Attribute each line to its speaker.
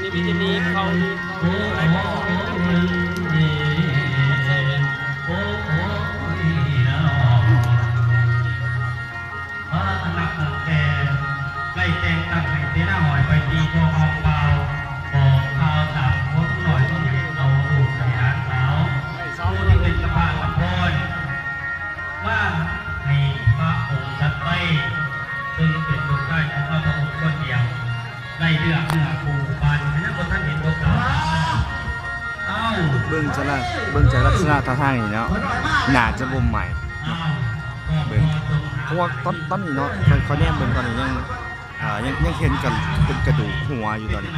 Speaker 1: นี้มีจะนีเขาอะไรก็
Speaker 2: ไล่แจงตั้งให้เสนาหอยไปตีโชว์ของเปล่าบอกข่าวจากคนหน่อยต้องให้เอาลูกให้หลานสาวผู้ที่เป็นสภาพสะพอนว่าให้พระองค์ชัดไปซึ่งเป็นลูกชายของพระองค์คนเดียวได้เลือกเนื้อปูปันให้นักท่านเห็นดวงดาวเอ้า
Speaker 3: เบิ่งจะละเบิ่งจากลักษณะท่าทางนี่เนาะน่าจะบ่ใหม่เบิ่งเพราะว่าตอนนี้เนาะเขาแนมเบิ่งตอนนี้ยังเห็นกันเป็นกระดูกหัวอยู่ตอนนี้